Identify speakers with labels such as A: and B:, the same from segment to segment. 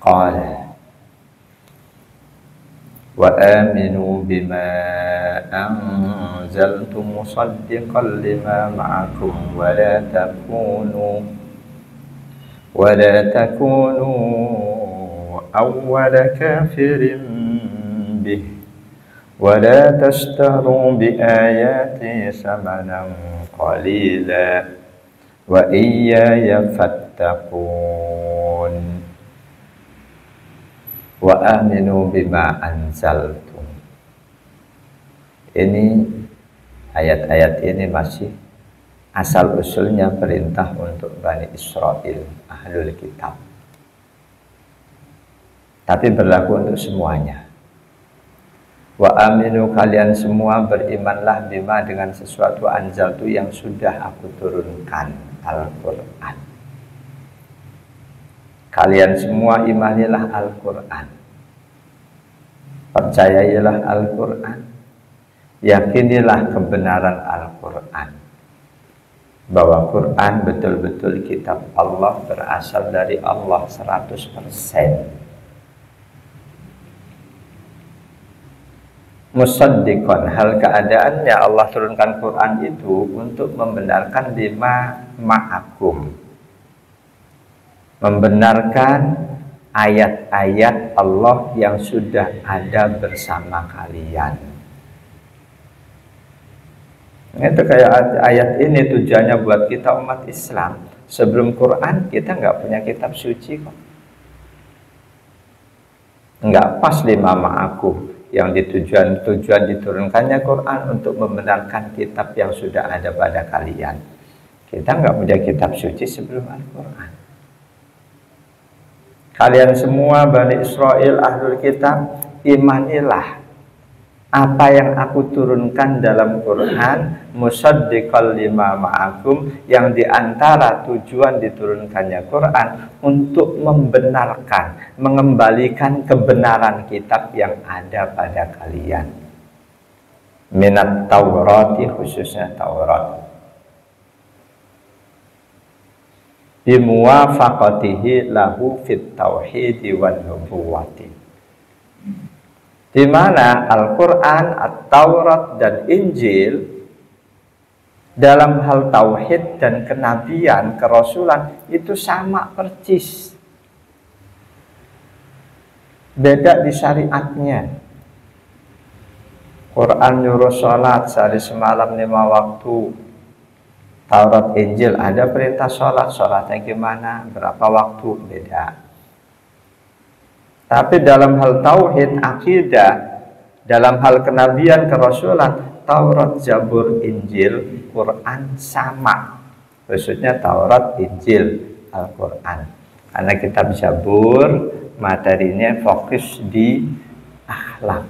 A: Qala wa aminu bima anzaltu musaddiqan lima ma'akum wa la takunu awwala kafirin bih wa la tashtaru bi ayati samanan qalila wa iyaya fattaqun wa aminu bima anzaltu. Ini ayat-ayat ini masih asal usulnya perintah untuk Bani Israel, ahlul kitab, tapi berlaku untuk semuanya. Wa aminu, kalian semua berimanlah bima, dengan sesuatu anzaltu yang sudah aku turunkan, Al-Quran. Kalian semua imanilah Al-Quran, percayailah Al-Quran, yakinilah kebenaran Al-Quran, bahwa Quran betul-betul kitab Allah, berasal dari Allah 100%. Musaddiqan, hal keadaannya Allah turunkan Quran itu untuk membenarkan lima ma'akum, membenarkan ayat-ayat Allah yang sudah ada bersama kalian. Itu kayak ayat ini tujuannya buat kita umat Islam. Sebelum Quran kita nggak punya kitab suci kok. Nggak pas lima ma'akum. Yang tujuan diturunkannya Quran untuk membenarkan kitab yang sudah ada pada kalian. Kita nggak punya kitab suci sebelum Al-Quran. Kalian semua Bani Israel, ahlul kitab, imanilah apa yang aku turunkan dalam Quran, musaddiqal lima ma'akum, yang diantara tujuan diturunkannya Quran untuk membenarkan, mengembalikan kebenaran kitab yang ada pada kalian. Minat Taurati, khususnya Taurat. Bimuwafaqatihi lahu fit tauhidi wan nubuwati, di mana Al-Quran, At-Taurat, dan Injil dalam hal tauhid dan kenabian, kerasulan itu sama persis. Beda di syariatnya. Quran nyuruh sholat sehari semalam 5 waktu. Taurat, Injil ada perintah sholat, sholatnya gimana, berapa waktu, beda. Tapi dalam hal tauhid, akidah, dalam hal kenabian, kerasulan, Taurat, Zabur, Injil, Quran sama. Khususnya Taurat, Injil, Al-Quran. Karena kitab Zabur materinya fokus di akhlak,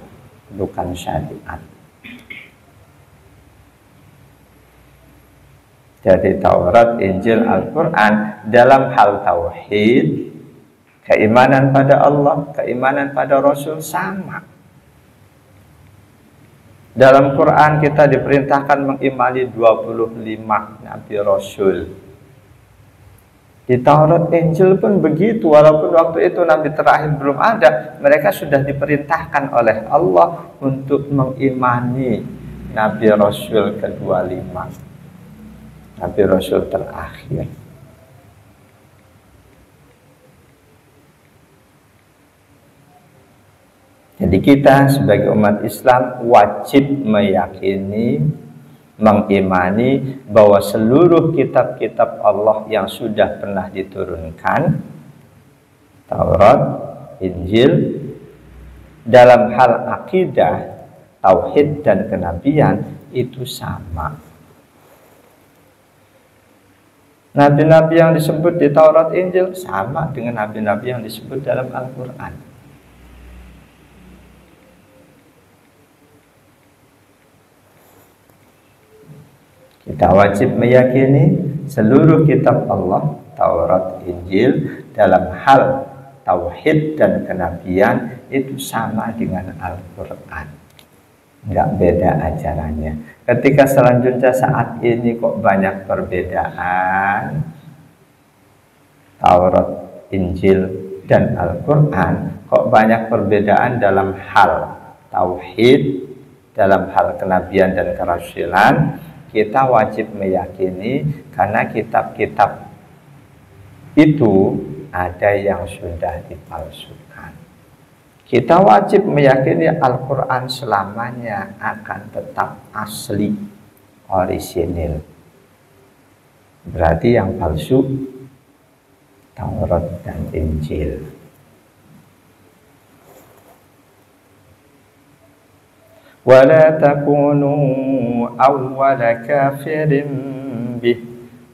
A: bukan syariat. Jadi Taurat, Injil, Al-Quran dalam hal tauhid, keimanan pada Allah, keimanan pada Rasul sama. Dalam Quran kita diperintahkan mengimani 25 Nabi Rasul. Di Taurat, Injil pun begitu. Walaupun waktu itu Nabi terakhir belum ada, mereka sudah diperintahkan oleh Allah untuk mengimani Nabi Rasul ke-25, Nabi Rasul terakhir. Jadi kita sebagai umat Islam wajib meyakini, mengimani bahwa seluruh kitab-kitab Allah yang sudah pernah diturunkan, Taurat, Injil, dalam hal akidah, tauhid, dan kenabian itu sama. Nabi-nabi yang disebut di Taurat, Injil sama dengan nabi-nabi yang disebut dalam Al-Quran. Kita wajib meyakini seluruh kitab Allah, Taurat, Injil, dalam hal tauhid dan kenabian itu sama dengan Al-Quran. Nggak beda ajarannya. Ketika selanjutnya saat ini kok banyak perbedaan, Taurat, Injil dan Al-Quran kok banyak perbedaan dalam hal tauhid, dalam hal kenabian dan kerasulan. Kita wajib meyakini karena kitab-kitab itu ada yang sudah dipalsukan. Kita wajib meyakini Al-Quran selamanya akan tetap asli, orisinil. Berarti yang palsu Taurat dan Injil. Wala takunu awwala kafirin bih.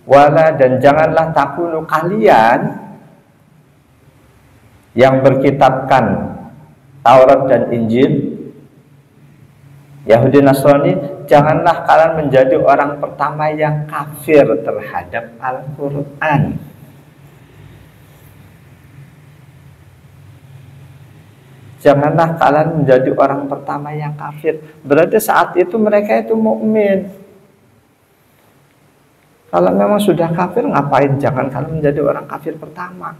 A: Wala, dan janganlah takunu kalian yang berkitabkan Taurat dan Injil, Yahudi Nasrani, janganlah kalian menjadi orang pertama yang kafir terhadap Al-Quran. Janganlah kalian menjadi orang pertama yang kafir. Berarti saat itu mereka itu mukmin. Kalau memang sudah kafir, ngapain jangan kalian menjadi orang kafir pertama?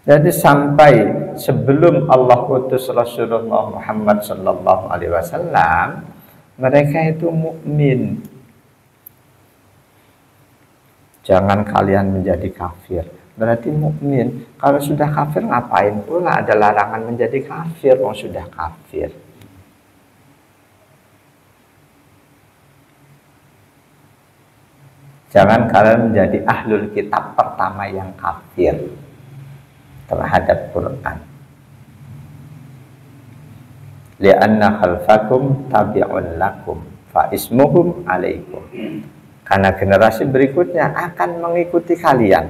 A: Jadi sampai sebelum Allah utus Rasulullah Muhammad sallallahu alaihi wasallam, mereka itu mukmin. Jangan kalian menjadi kafir. Berarti mukmin. Kalau sudah kafir ngapain pula ada larangan menjadi kafir, wong sudah kafir. Jangan kalian menjadi ahlul kitab pertama yang kafir terhadap Quran. Lianna khalfakum tabi'un lakum fa ismuhum alaikum. Karena generasi berikutnya akan mengikuti kalian.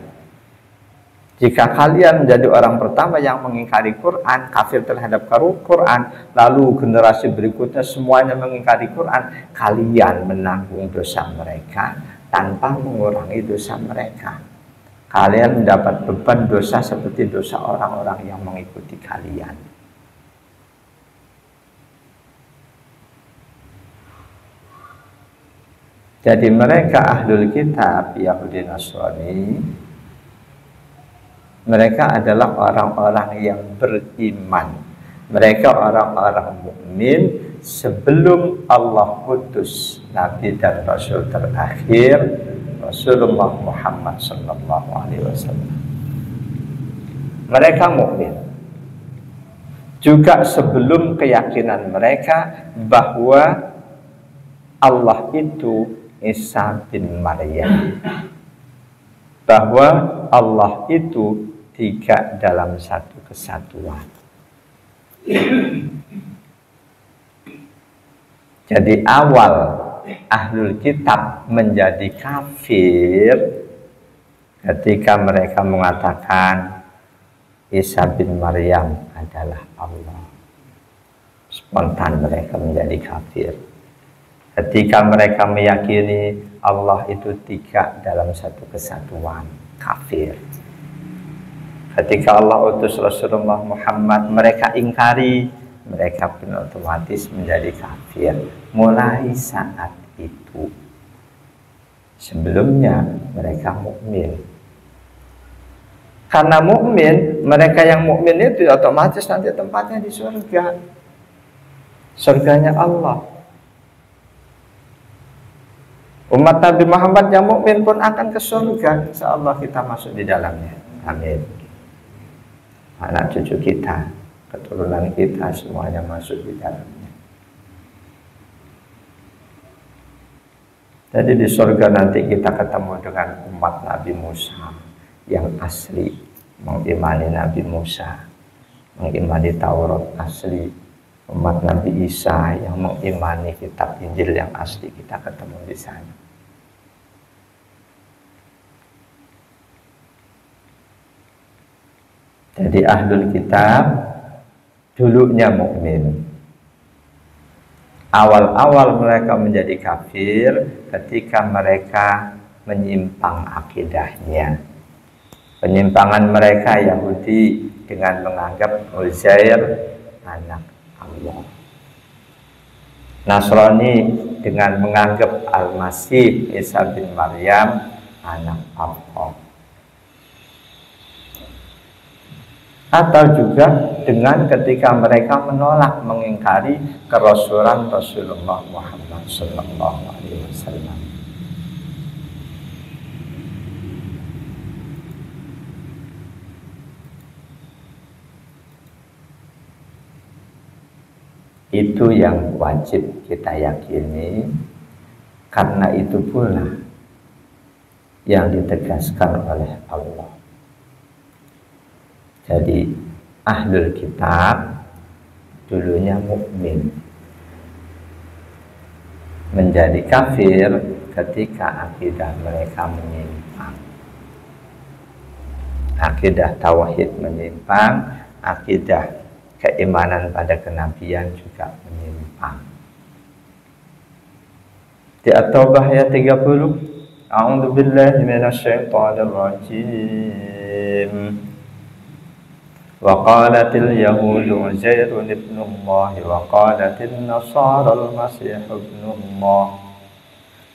A: Jika kalian menjadi orang pertama yang mengingkari Quran, kafir terhadap Quran, lalu generasi berikutnya semuanya mengingkari Quran, kalian menanggung dosa mereka tanpa mengurangi dosa mereka. Kalian mendapat beban dosa seperti dosa orang-orang yang mengikuti kalian. Jadi mereka ahlul kitab Yahudi Nasrani, mereka adalah orang-orang yang beriman. Mereka orang-orang mukmin sebelum Allah utus Nabi dan Rasul terakhir Rasulullah Muhammad sallallahu alaihi wasallam. Mereka mukmin juga sebelum keyakinan mereka bahwa Allah itu Isa bin Maryam, bahwa Allah itu tiga dalam satu kesatuan. Jadi awal ahlul kitab menjadi kafir ketika mereka mengatakan Isa bin Maryam adalah Allah. Spontan mereka menjadi kafir. Ketika mereka meyakini Allah itu tiga dalam satu kesatuan, kafir. Ketika Allah utus Rasulullah Muhammad, mereka ingkari, mereka pun otomatis menjadi kafir. Mulai saat itu. Sebelumnya mereka mukmin. Karena mukmin, mereka yang mukmin itu otomatis nanti tempatnya di surga. Surganya Allah. Umat Nabi Muhammad yang mukmin pun akan ke surga. Insyaallah kita masuk di dalamnya. Amin. Anak cucu kita, keturunan kita semuanya masuk di dalamnya. Jadi di surga nanti kita ketemu dengan umat Nabi Musa yang asli, mengimani Nabi Musa, mengimani Taurat asli. Umat Nabi Isa yang mengimani kitab Injil yang asli, kita ketemu di sana. Jadi ahlul kitab dulunya mukmin. Awal-awal mereka menjadi kafir ketika mereka menyimpang akidahnya. Penyimpangan mereka Yahudi dengan menganggap Uzair anak Allah. Nasrani dengan menganggap Al-Masih Isa bin Maryam anak Allah. Atau juga dengan ketika mereka menolak, mengingkari kerasulan Rasulullah Muhammad sallallahu alaihi wasallam. Itu yang wajib kita yakini, karena itu pula yang ditegaskan oleh Allah. Jadi ahlul kitab dulunya mukmin, menjadi kafir ketika akidah mereka menyimpang. Akidah tauhid menyimpang, akidah keimanan pada kenabian juga menyimpang. Di At-Taubah ayat 30, A'udzu billahi minasyaitonir rajim. Wa qalatil yahudu Uzairun ibnullah wa qalatil nasara al-masih ibnullah.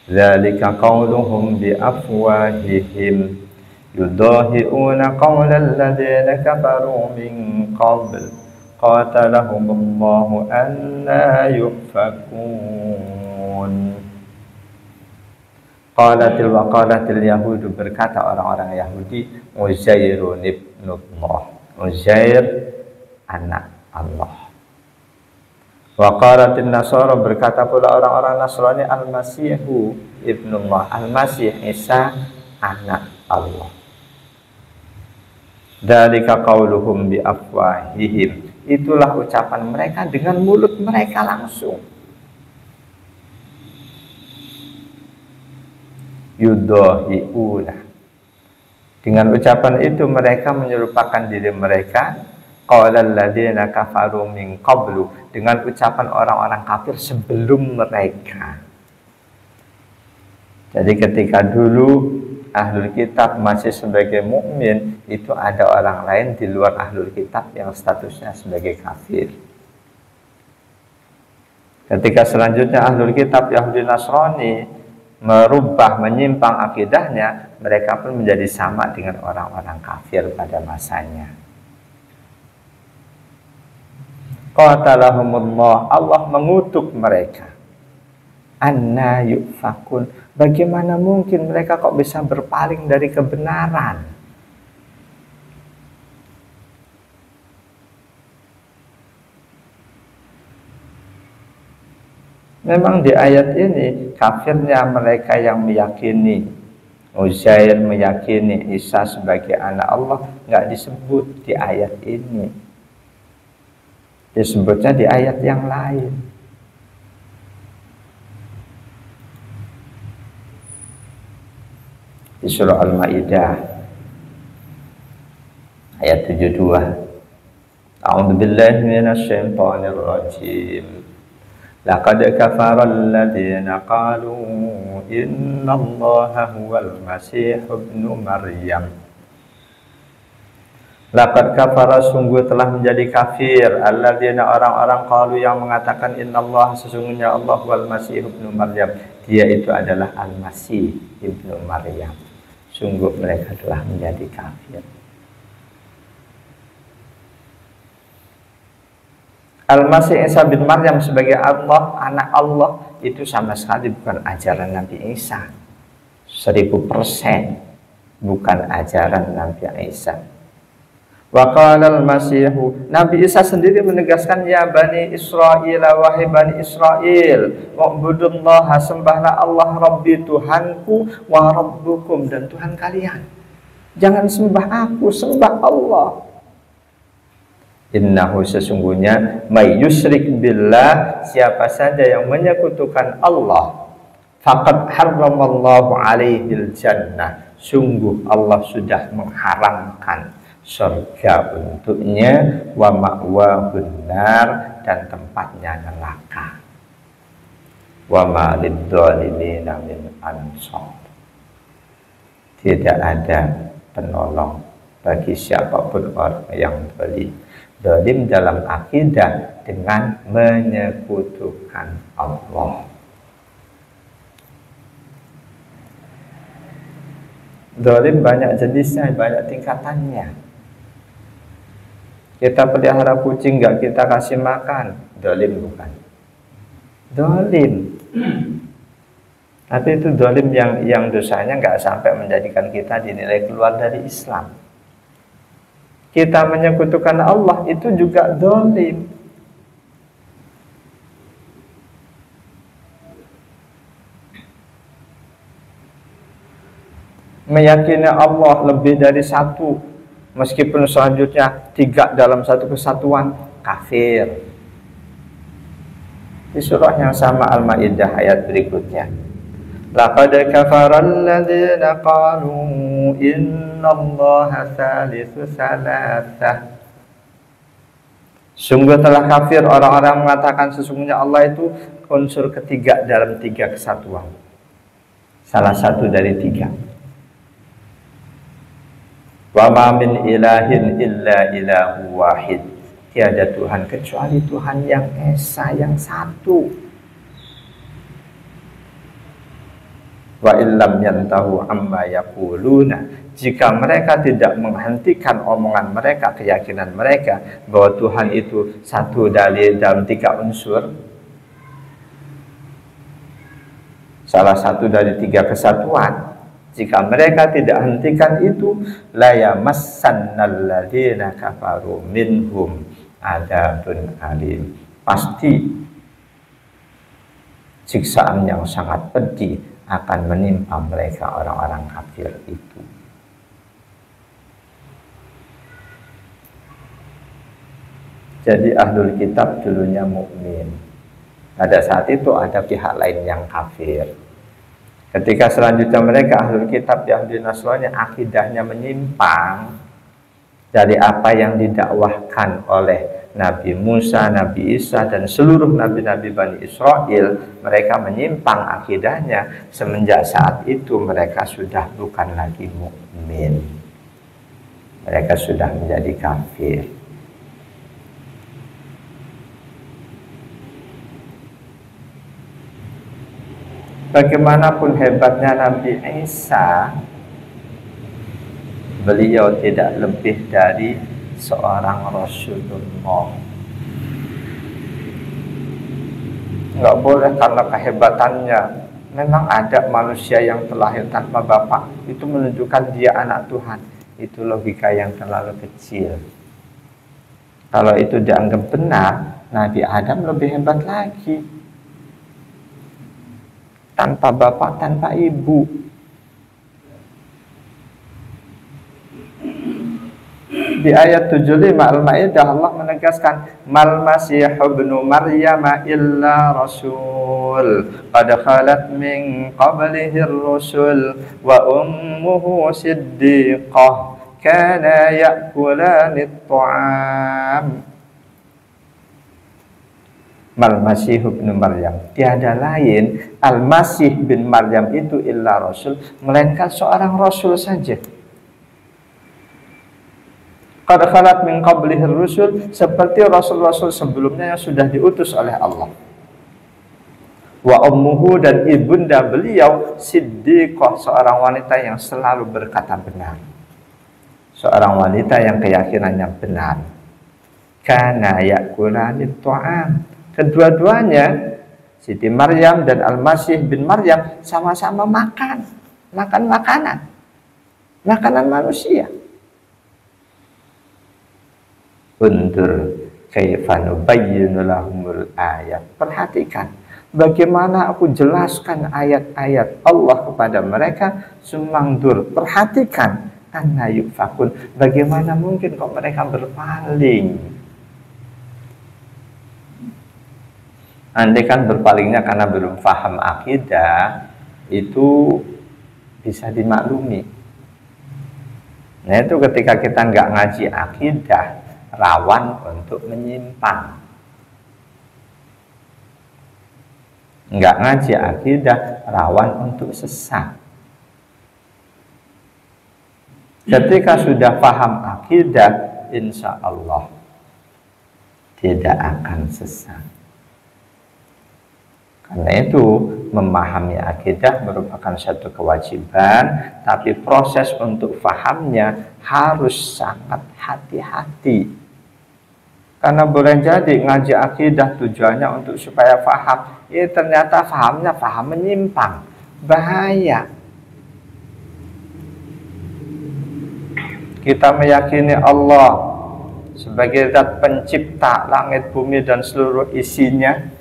A: Dzalika qauluhum bi afwahihim yudahi'una qawlal ladzina kafaru min qabl. Qatalahumullahu anna yufakun. Qalatil yahudu, berkata orang-orang Yahudi, Uzairun ibnullah, Uzair anak Allah. Wa qalatil nasara, berkata pula orang-orang Nasrani, al-Masihu ibnullah, al-Masih Isa anak Allah. Dzalika qauluhum bi afwahihim, itulah ucapan mereka dengan mulut mereka langsung. Yudahi'una, dengan ucapan itu mereka menyerupakan diri mereka qaulal ladzina kafaru min qablu, dengan ucapan orang-orang kafir sebelum mereka. Jadi ketika dulu ahlul kitab masih sebagai mukmin, itu ada orang lain di luar ahlul kitab yang statusnya sebagai kafir. Ketika selanjutnya ahlul kitab Yahudi Nasrani merubah, menyimpang akidahnya, mereka pun menjadi sama dengan orang-orang kafir pada masanya. Qatalahumullah, Allah mengutuk mereka. Anna yufakun, bagaimana mungkin mereka kok bisa berpaling dari kebenaran? Memang di ayat ini kafirnya mereka yang meyakini Uzair, meyakini Isa sebagai anak Allah, nggak disebut di ayat ini. Disebutnya di ayat yang lain. Di surah Al-Maidah ayat 72. A'udzu billahi minasyaitonir rajim. Laqad kafara alladziina qalu innallaha huwal masih ibnu Maryam. Laqad kafara, sungguh telah menjadi kafir, alladziina, orang-orang qalu yang mengatakan innallaha, sesungguhnya Allah huwal masih ibnu Maryam, dia itu adalah al-Masih ibnu Maryam. Sungguh mereka telah menjadi kafir. Al-Masih Isa bin Maryam sebagai Allah, anak Allah, itu sama sekali bukan ajaran Nabi Isa. 1000% bukan ajaran Nabi Isa. Wa qala al-Masihu, Nabi Isa sendiri menegaskan, ya Bani Israel, wahai Bani Israel, wa'budullaha, sembahlah Allah, Rabbi, Tuhanku, wa Rabbukum, dan Tuhan kalian. Jangan sembah aku, sembah Allah. Innahu, sesungguhnya, may yusyrik billah, siapa saja yang menyekutukan Allah, faqad harramallahu alaihil jannah, sungguh Allah sudah mengharamkan surga untuknya, wa ma'wahun nar, dan tempatnya neraka, wa ma lidzalimin min ansar, tidak ada penolong bagi siapapun orang yang zalim dalam akidah dengan menyekutukan Allah. Zalim banyak jenisnya, banyak tingkatannya. Kita pelihara kucing nggak kita kasih makan, zalim bukan? Zalim. Tapi itu zalim yang dosanya nggak sampai menjadikan kita dinilai keluar dari Islam. Kita menyekutukan Allah itu juga zalim. Meyakini Allah lebih dari satu, meskipun selanjutnya 3 dalam satu kesatuan, kafir. Di surah yang sama Al-Maidah ayat berikutnya, laqad kafara alladziina qalu innallaha tsalitsu tsalatsah. Sungguh telah kafir orang-orang mengatakan sesungguhnya Allah itu unsur ketiga dalam 3 kesatuan, salah satu dari 3. Wa ma min ilahin illa ilahu wahid. Tiada Tuhan kecuali Tuhan yang esa, yang satu. Wa illam yantahu amma yaquluna. Jika mereka tidak menghentikan omongan mereka, keyakinan mereka bahwa Tuhan itu satu dalam 3 unsur, salah satu dari 3 kesatuan, jika mereka tidak hentikan itu, la yamassannal ladzina kafaru minhum adzabun alim. Pasti siksaan yang sangat pedih akan menimpa mereka orang-orang kafir itu. Jadi ahlul kitab dulunya mukmin. Pada saat itu ada pihak lain yang kafir. Ketika selanjutnya mereka ahlul kitab Yahudi Nasrani akidahnya menyimpang dari apa yang didakwahkan oleh Nabi Musa, Nabi Isa, dan seluruh nabi-nabi Bani Israel, mereka menyimpang akidahnya. Semenjak saat itu mereka sudah bukan lagi mukmin. Mereka sudah menjadi kafir. Bagaimanapun hebatnya Nabi Isa, beliau tidak lebih dari seorang Rasulullah. Nggak boleh karena kehebatannya. Memang ada manusia yang terlahir tanpa bapak, itu menunjukkan dia anak Tuhan. Itu logika yang terlalu kecil. Kalau itu dianggap benar, Nabi Adam lebih hebat lagi. Tanpa bapak, tanpa ibu. Di ayat 75 Al-Maidah Allah menegaskan, mal masih ibnu Maryam illa rasul qad khalat min qablihi ar-rusul wa ummuhu siddiqah kana ya'kulani at-ta'am. Al-Masih bin Maryam, tiada lain Al-Masih bin Maryam itu illa rasul, melainkan seorang rasul saja. Qad khalat min qablihi rusul, seperti rasul-rasul sebelumnya yang sudah diutus oleh Allah. Wa ummuhu, dan ibunda beliau siddiqah, seorang wanita yang selalu berkata benar, seorang wanita yang keyakinannya benar. Kana ya'kulani ta'am, kedua-duanya, Siti Maryam dan Al-Masih bin Maryam, sama-sama makan makanan manusia. Undur kaifa nubayyinu lahumul ayat. Perhatikan bagaimana aku jelaskan ayat-ayat Allah kepada mereka. Sumangdur, perhatikan, anna yufakun, bagaimana mungkin kok mereka berpaling. Andai kan berpalingnya karena belum paham akidah, itu bisa dimaklumi. Nah itu ketika kita nggak ngaji akidah, rawan untuk menyimpang. Nggak ngaji akidah, rawan untuk sesat. Ketika sudah paham akidah, insya Allah tidak akan sesat. Karena itu memahami akidah merupakan satu kewajiban, tapi proses untuk fahamnya harus sangat hati-hati. Karena boleh jadi ngaji akidah tujuannya untuk supaya faham, ternyata fahamnya faham menyimpang, bahaya. Kita meyakini Allah sebagai zat pencipta langit, bumi, dan seluruh isinya.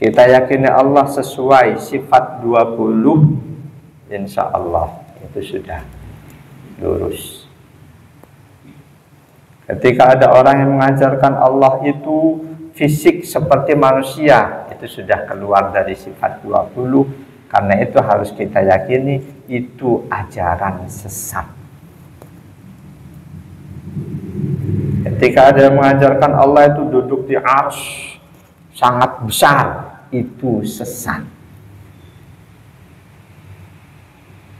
A: Kita yakini Allah sesuai sifat 20, insya Allah itu sudah lurus. Ketika ada orang yang mengajarkan Allah itu fisik seperti manusia, itu sudah keluar dari sifat 20. Karena itu harus kita yakini itu ajaran sesat. Ketika ada yang mengajarkan Allah itu duduk di arsy sangat besar, itu sesat.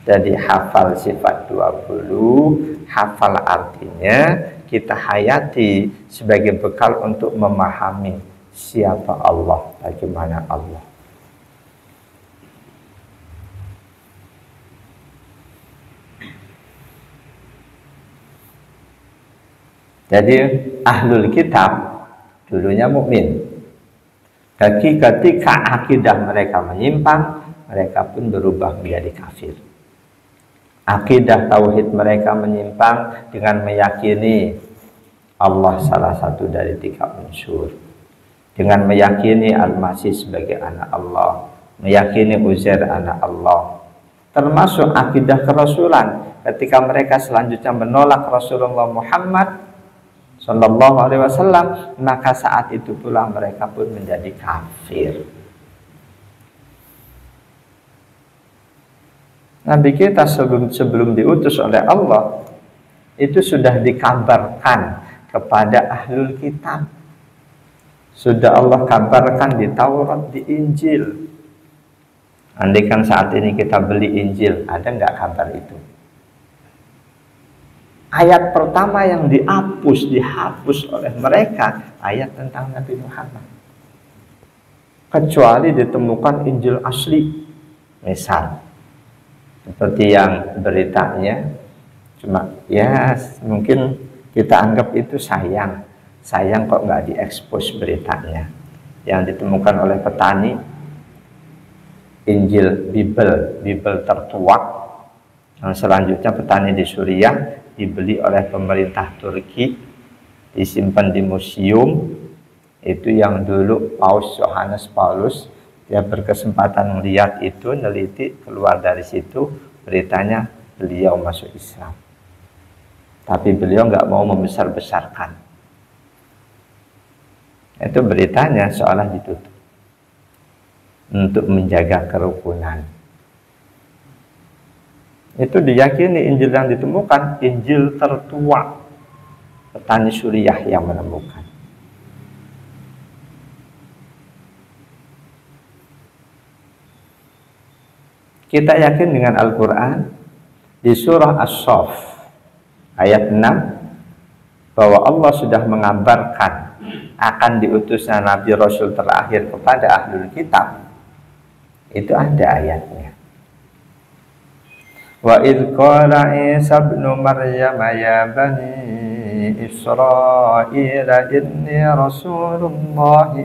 A: Jadi hafal sifat 20, hafal artinya, kita hayati sebagai bekal untuk memahami siapa Allah, bagaimana Allah. Jadi ahlul kitab dulunya mukmin. Ketika akidah mereka menyimpang, mereka pun berubah menjadi kafir. Akidah tauhid mereka menyimpang dengan meyakini Allah salah satu dari 3 unsur, dengan meyakini Al-Masih sebagai anak Allah, meyakini Uzair anak Allah, termasuk akidah kerasulan. Ketika mereka selanjutnya menolak Rasulullah Muhammad Sallallahu Alaihi Wasallam, maka saat itu pula mereka pun menjadi kafir. Nabi kita sebelum diutus oleh Allah itu sudah dikabarkan kepada ahlul kitab. Sudah Allah kabarkan di Taurat, di Injil. Andaikan saat ini kita beli Injil, ada nggak kabar itu? Ayat pertama yang dihapus oleh mereka, ayat tentang Nabi Muhammad. Kecuali ditemukan Injil asli. Misal, seperti yang beritanya, cuma ya mungkin kita anggap itu sayang. Sayang kok nggak diekspos beritanya. Yang ditemukan oleh petani, Injil Bible tertuak. Yang selanjutnya petani di Suriah dibeli oleh pemerintah Turki, disimpan di museum. Itu yang dulu Paus Yohanes Paulus, dia berkesempatan melihat itu, neliti, keluar dari situ beritanya beliau masuk Islam. Tapi beliau nggak mau membesar-besarkan. Itu beritanya seolah ditutup untuk menjaga kerukunan. Itu diyakini Injil yang ditemukan Injil tertua, petani Suriah yang menemukan. Kita yakin dengan Al-Quran di surah As-Saff ayat 6 bahwa Allah sudah mengabarkan akan diutusnya Nabi Rasul terakhir kepada ahlul kitab. Itu ada ayatnya. Wa idh qala Isa ibn Maryam ya bani Israil inni Rasulullahi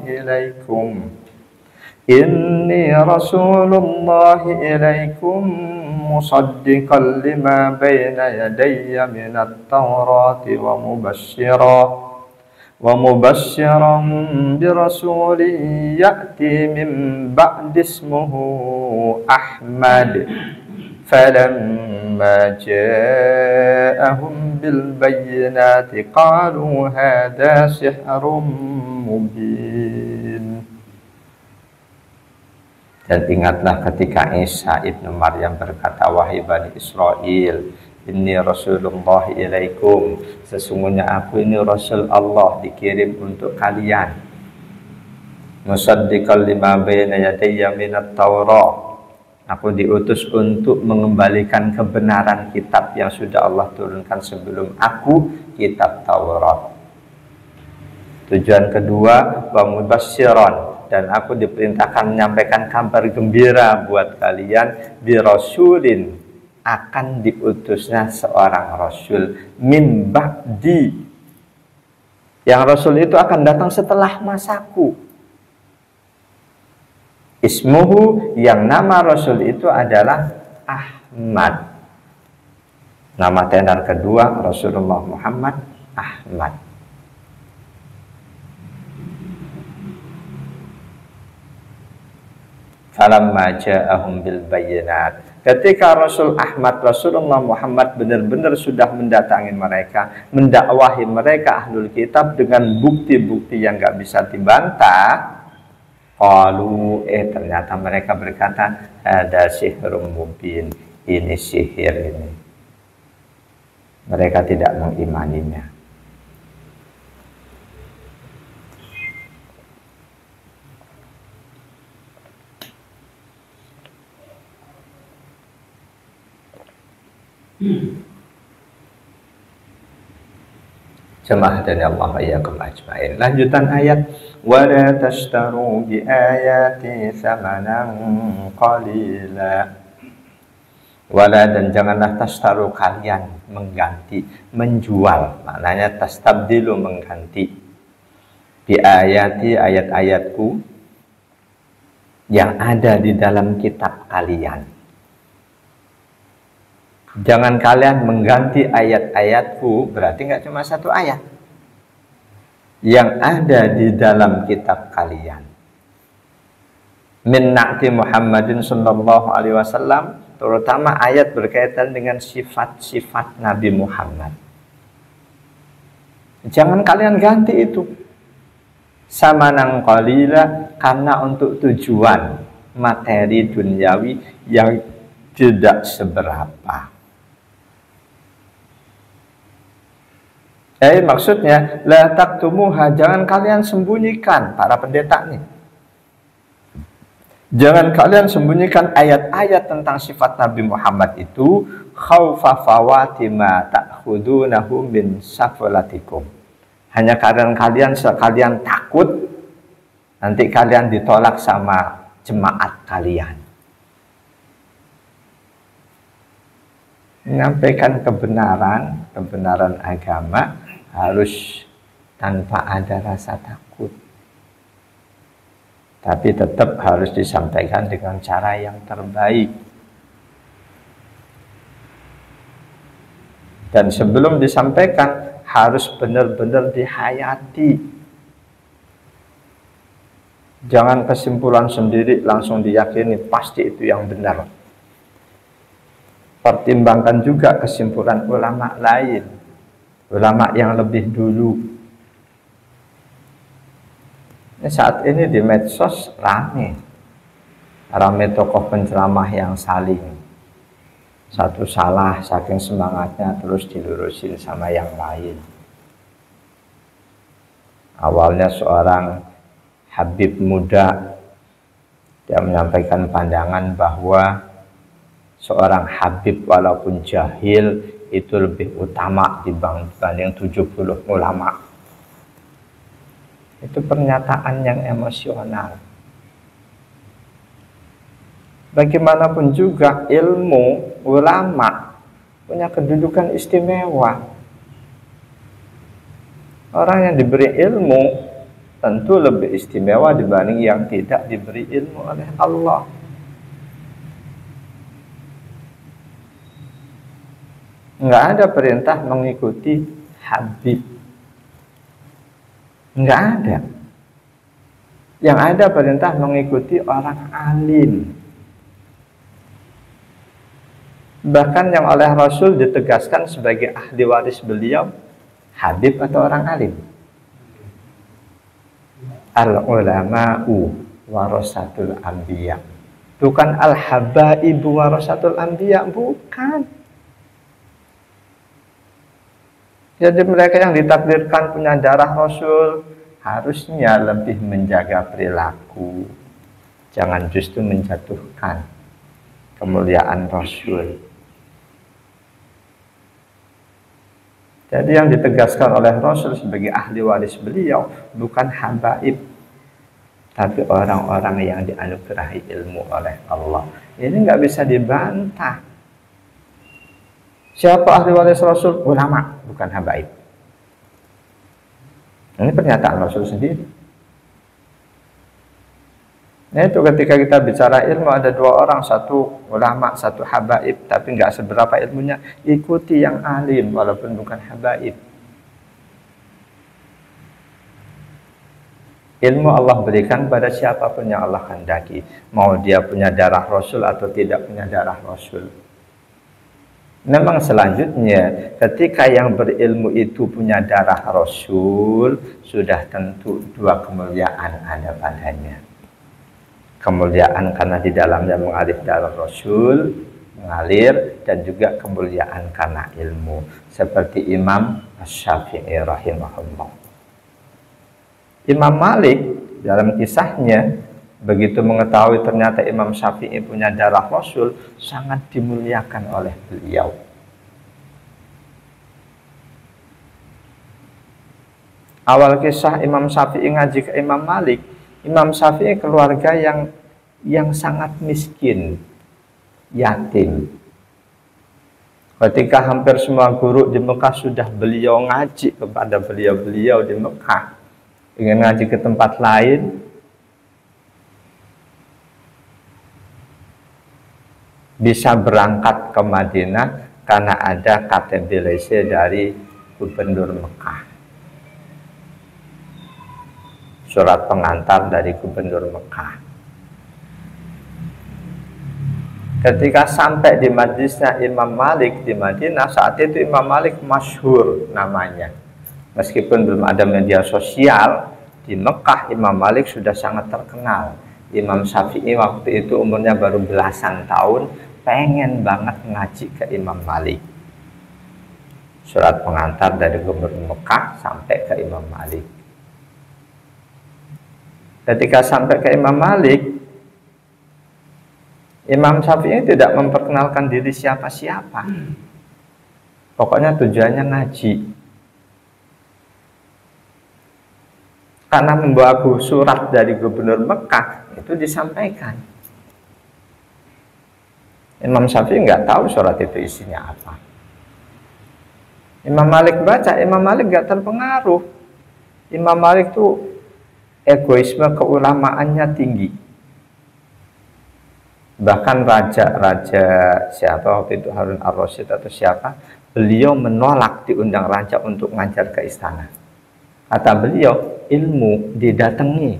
A: ilaikum musaddiqan lima bayna yadayya minat tawrati wa mubashiran birasulin ya'ti min ba'di ismuhu Ahmad. فلما جاءهم بالبينات قالوا هذا سحر مبين. Dan ingatlah ketika Isa ibnu Maryam berkata, wahai Bani Israel, inni Rasulullah ilaikum, sesungguhnya aku ini Rasul Allah dikirim untuk kalian. Musaddiqan lima bayna yadayya minat Taurat, aku diutus untuk mengembalikan kebenaran kitab yang sudah Allah turunkan sebelum aku, kitab Taurat. Tujuan kedua, wa mubasyiran, dan aku diperintahkan menyampaikan kabar gembira buat kalian bi rasulin, akan diutusnya seorang rasul min ba'di, yang rasul itu akan datang setelah masaku. Ismuhu, yang nama rasul itu adalah Ahmad. Nama tenar kedua Rasulullah Muhammad Ahmad. Falamma ja'ahum bil bayyinat, ketika Rasul Ahmad, Rasulullah Muhammad benar-benar sudah mendatangi mereka, mendakwahi mereka ahlul kitab dengan bukti-bukti yang gak bisa dibantah, qalu, ternyata mereka berkata, ada sihrum mubin, ini sihir ini. Mereka tidak mengimaninya. Jemaah dan Allah iyyakum ajmain. Lanjutan ayat, wala tashtaru bi ayati samanan qalila. Wala, dan janganlah tashtaru, kalian mengganti, menjual, maknanya tastabdilu, mengganti, bi ayati, ayat-ayatku yang ada di dalam kitab kalian. Jangan kalian mengganti ayat-ayatku, berarti nggak cuma satu ayat yang ada di dalam kitab kalian. Min na'ti Muhammadin sallallahu alaihi wasallam, terutama ayat berkaitan dengan sifat-sifat Nabi Muhammad. Jangan kalian ganti itu. Samanan qalila, karena untuk tujuan materi duniawi yang tidak seberapa. Maksudnya la taktumuha, jangan kalian sembunyikan, para pendeta nih. Jangan kalian sembunyikan ayat-ayat tentang sifat Nabi Muhammad itu, khaufa fawati ma ta'khudunahu min safalatikum. Hanya karena kalian takut nanti kalian ditolak sama jemaat kalian. Menyampaikan kebenaran agama harus tanpa ada rasa takut, tapi tetap harus disampaikan dengan cara yang terbaik. Dan sebelum disampaikan harus benar-benar dihayati. Jangan kesimpulan sendiri langsung diyakini pasti itu yang benar. Pertimbangkan juga kesimpulan ulama lain, ulama yang lebih dulu. Saat ini di medsos rame tokoh penceramah yang saling, satu salah saking semangatnya terus dilurusin sama yang lain. Awalnya seorang habib muda, dia menyampaikan pandangan bahwa seorang habib walaupun jahil itu lebih utama dibanding 70 ulama. Itu pernyataan yang emosional. Bagaimanapun juga ilmu, ulama punya kedudukan istimewa. Orang yang diberi ilmu tentu lebih istimewa dibanding yang tidak diberi ilmu oleh Allah. Nggak ada perintah mengikuti habib, nggak ada. Yang ada perintah mengikuti orang alim. Bahkan yang oleh Rasul ditegaskan sebagai ahli waris beliau, habib atau orang alim. Al-ulama'u warasatul anbiya. Bukan al-habaibu warasatul anbiya, bukan. Jadi mereka yang ditakdirkan punya darah Rasul harusnya lebih menjaga perilaku. Jangan justru menjatuhkan kemuliaan Rasul. Jadi yang ditegaskan oleh Rasul sebagai ahli waris beliau bukan habaib. tapi orang-orang yang dianugerahi ilmu oleh Allah. Ini nggak bisa dibantah. Siapa ahli waris Rasul? Ulama, bukan habaib. Ini pernyataan Rasul sendiri. Nah itu ketika kita bicara ilmu, ada dua orang, satu ulama, satu habaib, tapi nggak seberapa ilmunya. Ikuti yang alim walaupun bukan habaib. Ilmu Allah berikan pada siapapun yang Allah kehendaki, mau dia punya darah Rasul atau tidak punya darah Rasul. Memang selanjutnya ketika yang berilmu itu punya darah Rasul, sudah tentu dua kemuliaan ada padanya. Kemuliaan karena di dalamnya mengalir darah Rasul, mengalir, dan juga kemuliaan karena ilmu, seperti Imam Syafi'i rahimahullah. Imam Malik dalam kisahnya, begitu mengetahui ternyata Imam Syafi'i punya darah Rasul, sangat dimuliakan oleh beliau. Awal kisah Imam Syafi'i ngaji ke Imam Malik, Imam Syafi'i keluarga yang sangat miskin, yatim. Ketika hampir semua guru di Mekah sudah beliau ngaji kepada beliau-beliau di Mekah, ingin ngaji ke tempat lain, bisa berangkat ke Madinah karena ada KTP dari gubernur Mekah, surat pengantar dari gubernur Mekah. Ketika sampai di majlisnya Imam Malik di Madinah, saat itu Imam Malik masyhur namanya. Meskipun belum ada media sosial, di Mekah Imam Malik sudah sangat terkenal. Imam Syafi'i waktu itu umurnya baru belasan tahun, pengen banget ngaji ke Imam Malik. Surat pengantar dari gubernur Mekah sampai ke Imam Malik. Ketika sampai ke Imam Malik, Imam Syafi'i tidak memperkenalkan diri siapa-siapa. Pokoknya tujuannya ngaji. Karena membawa surat dari gubernur Mekah, itu disampaikan. Imam Syafi'i nggak tahu surat itu isinya apa. Imam Malik baca, Imam Malik nggak terpengaruh. Imam Malik tuh egoisme keulamaannya tinggi. Bahkan raja siapa waktu itu, Harun ar-Rasyid atau siapa, beliau menolak diundang raja untuk ngajar ke istana. Kata beliau, ilmu didatangi,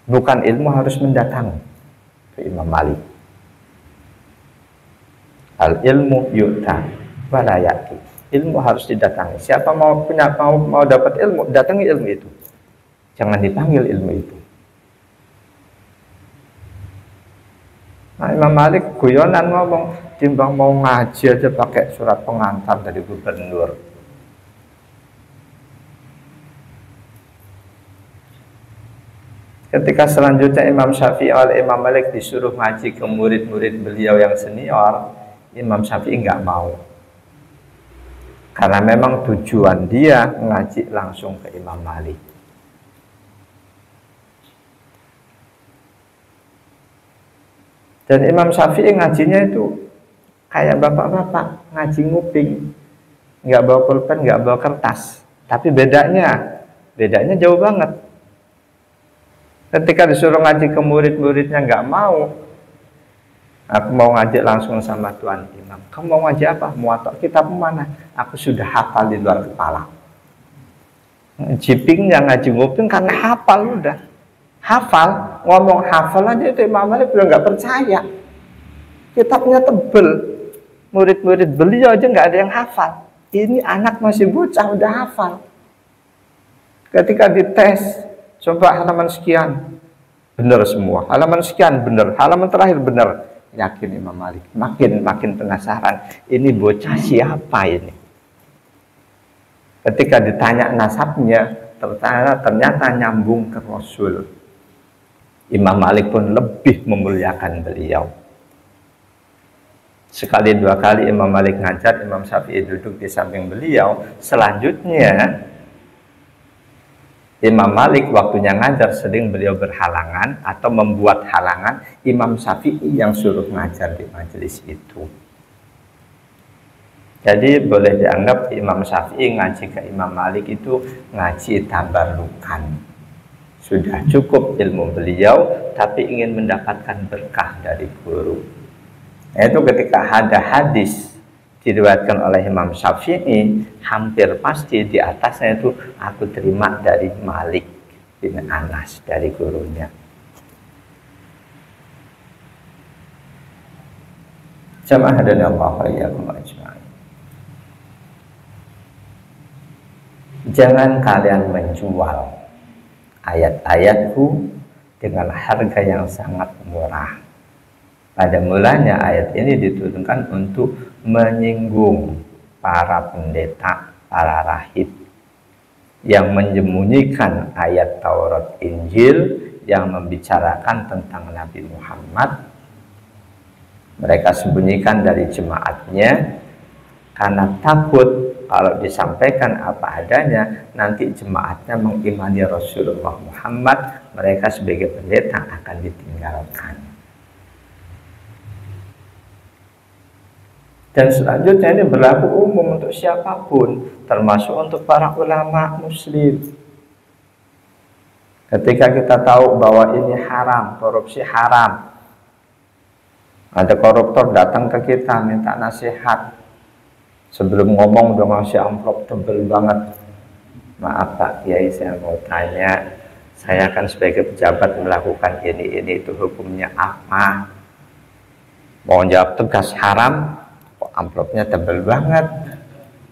A: bukan ilmu harus mendatangi. Itu Imam Malik. Al ilmu yu'ta wala ya'ti. Ilmu harus didatangi. Siapa mau dapat ilmu, datangi ilmu itu. Jangan dipanggil ilmu itu. Nah, Imam Malik guyonan ngomong, timbang mau ngaji aja pakai surat pengantar dari gubernur. Ketika selanjutnya Imam Syafi'i oleh Imam Malik disuruh ngaji ke murid-murid beliau yang senior, Imam Syafi'i nggak mau. Karena memang tujuan dia ngaji langsung ke Imam Malik. Dan Imam Syafi'i ngajinya itu kayak bapak-bapak ngaji nguping, nggak bawa pulpen, nggak bawa kertas. Tapi bedanya jauh banget. Ketika disuruh ngaji ke murid-muridnya nggak mau. Aku mau ngaji langsung sama Tuan Imam. Kamu mau ngaji apa? Muwatta kitab mana? Aku sudah hafal di luar kepala. Jipingnya ngaji nguping karena hafal udah. Hafal, ngomong hafal aja itu Imam Malik udah nggak percaya. Kitabnya tebel. Murid-murid beliau aja nggak ada yang hafal. Ini anak masih bocah udah hafal. Ketika dites, coba halaman sekian, benar semua. Halaman sekian benar, halaman terakhir benar. Yakin Imam Malik, makin penasaran. Ini bocah siapa ini? Ketika ditanya nasabnya, ternyata nyambung ke Rasul. Imam Malik pun lebih memuliakan beliau. Sekali dua kali Imam Malik ngajar, Imam Syafi'i duduk di samping beliau. Selanjutnya Imam Malik waktunya ngajar sering beliau berhalangan atau membuat halangan, Imam Syafi'i yang suruh ngajar di majelis itu. Jadi boleh dianggap Imam Syafi'i ngaji ke Imam Malik itu ngaji tabarrukan. Sudah cukup ilmu beliau, tapi ingin mendapatkan berkah dari guru. Itu ketika ada hadis diriwayatkan oleh Imam Syafi'i, hampir pasti di atasnya itu aku terima dari Malik bin Anas, dari gurunya. Jamaah dan Allah iyyakum ajma'in. Jangan kalian menjual ayat-ayatku dengan harga yang sangat murah. Pada mulanya ayat ini diturunkan untuk menyinggung para pendeta, para rahib yang menyembunyikan ayat Taurat Injil yang membicarakan tentang Nabi Muhammad. Mereka sembunyikan dari jemaatnya karena takut kalau disampaikan apa adanya nanti jemaatnya mengimani Rasulullah Muhammad, mereka sebagai pendeta akan ditinggalkan. Dan selanjutnya ini berlaku umum untuk siapapun, termasuk untuk para ulama muslim. Ketika kita tahu bahwa ini haram, korupsi haram, ada koruptor datang ke kita minta nasihat, sebelum ngomong udah ngasih amplop tebel banget. Maaf Pak Kiai, saya mau tanya, saya kan sebagai pejabat melakukan ini itu hukumnya apa? Mau jawab tegas haram, kok amplopnya tebel banget.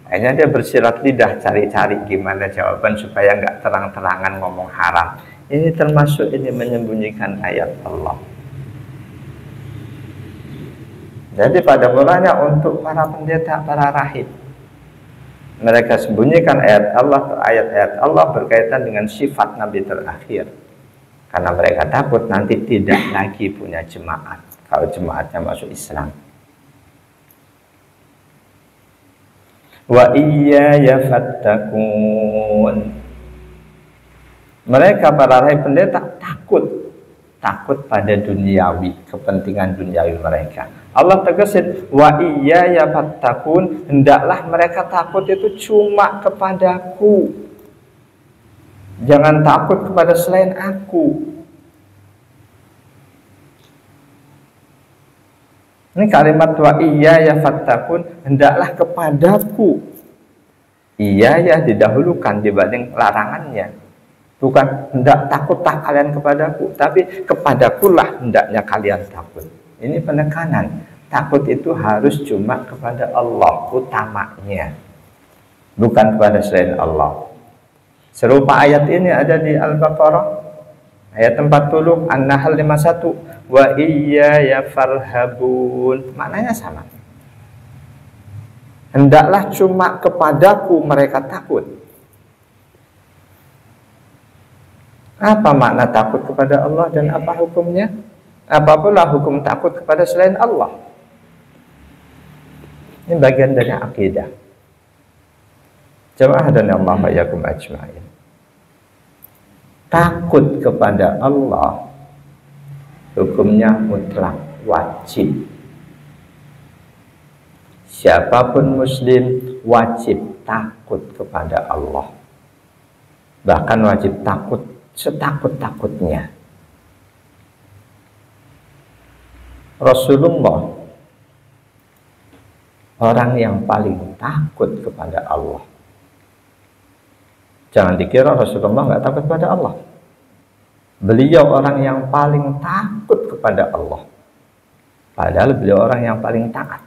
A: Akhirnya dia bersilat lidah cari-cari gimana jawaban supaya nggak terang-terangan ngomong haram. Ini termasuk ini menyembunyikan ayat Allah. Jadi pada mulanya untuk para pendeta, para rahib, mereka sembunyikan ayat Allah, ayat-ayat Allah berkaitan dengan sifat Nabi terakhir. Karena mereka takut nanti tidak lagi punya jemaat kalau jemaatnya masuk Islam. Wa iyaya fattakun. Mereka para rahib pendeta takut pada duniawi, kepentingan duniawi mereka. Allah tegasin, wa iyaya fattakun, hendaklah mereka takut itu cuma kepadaku. Jangan takut kepada selain aku. Ini kalimat wa iyaya fattakun, hendaklah kepadaku. Iyaya didahulukan dibanding larangannya. Bukan hendak takuttah kalian kepadaku, tapi kepadakulah hendaknya kalian takut. Ini penekanan. Takut itu harus cuma kepada Allah utamanya, bukan kepada selain Allah. Serupa ayat ini ada di Al-Baqarah ayat 40, An-Nahl 51, wa iyaya farhabun. Maknanya sama. Hendaklah cuma kepadaku mereka takut. Apa makna takut kepada Allah dan apa hukumnya? Apa pula hukum takut kepada selain Allah? Ini bagian dari akidah. Jamaah dan Allah yakum ajma'in. Takut kepada Allah hukumnya mutlak, wajib. Siapapun muslim wajib takut kepada Allah. Bahkan wajib takut setakut-takutnya. Rasulullah orang yang paling takut kepada Allah. Jangan dikira Rasulullah nggak takut kepada Allah. Beliau orang yang paling takut kepada Allah. Padahal beliau orang yang paling taat.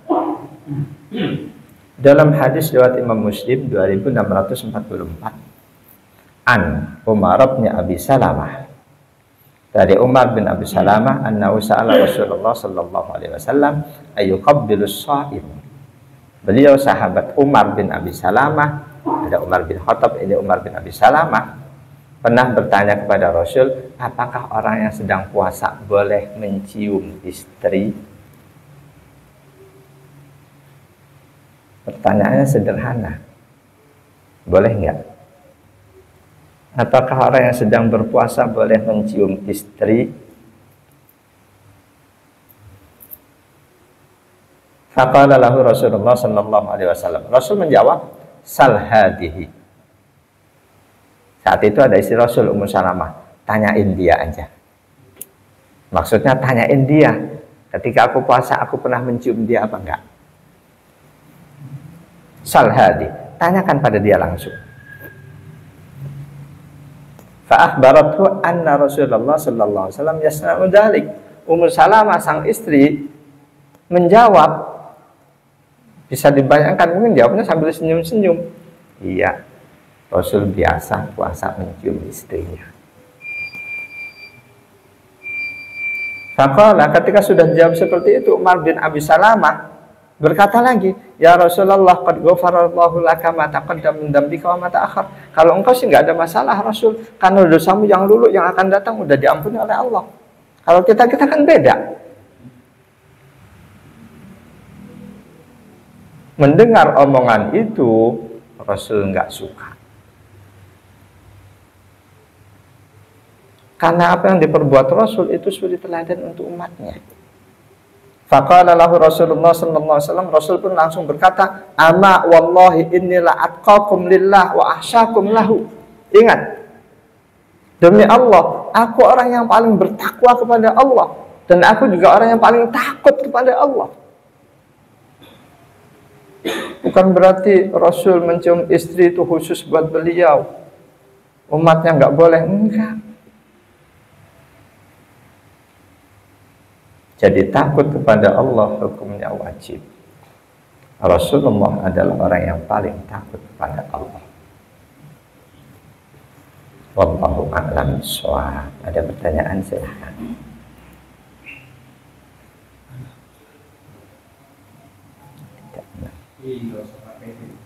A: Dalam hadis riwayat Imam Muslim 2644, An Umar bin Abi Salamah, dari Umar bin Abi Salamah, annahu sa'ala Rasulullah sallallahu alaihi wasallam ayyuqabbilus sha'im. Beliau sahabat Umar bin Abi Salamah, ada Umar bin Khattab, ini Umar bin Abi Salamah, pernah bertanya kepada Rasul, apakah orang yang sedang puasa boleh mencium istri? Pertanyaannya sederhana, boleh nggak? Apakah orang yang sedang berpuasa boleh mencium istri? Faqala lahu Rasulullah sallallahu alaihi wasallam. Rasul menjawab, sal hadihi. Saat itu ada istri Rasul Ummu Salamah, tanyain dia aja. Maksudnya tanyain dia, ketika aku puasa aku pernah mencium dia apa enggak? Sal hadi, tanyakan pada dia langsung. Fa'akhbarathu anna Rasulullah sallallahu alaihi wasallam yasna'u dzalik. Ummu Salamah sang istri menjawab, bisa dibayangkan mungkin jawabnya sambil senyum-senyum. Iya, Rasul biasa puasa mencium istrinya. Faqala, ketika sudah jawab seperti itu, Umar bin Abi Salamah berkata lagi, ya Rasulullah, qad ghafarallahu laka ma taqaddama min dzambika wa ma ta'akhkhar. Kalau engkau sih nggak ada masalah Rasul, karena dosamu yang dulu yang akan datang udah diampuni oleh Allah. Kalau kita kan beda. Mendengar omongan itu, Rasul nggak suka. Karena apa yang diperbuat Rasul itu suri teladan untuk umatnya. Faqala lahu Rasulullah sallallahu alaihi wasallam, Rasul pun langsung berkata, "Ama wallahi inni la atqakum lillah wa ahsyakum lahu." Ingat, demi Allah, aku orang yang paling bertakwa kepada Allah dan aku juga orang yang paling takut kepada Allah. Bukan berarti Rasul mencium istri itu khusus buat beliau, umatnya nggak boleh, enggak. Jadi takut kepada Allah hukumnya wajib. Rasulullah adalah orang yang paling takut kepada Allah. Wallahu a'lam bishawab. Ada pertanyaan silahkan. Tidak.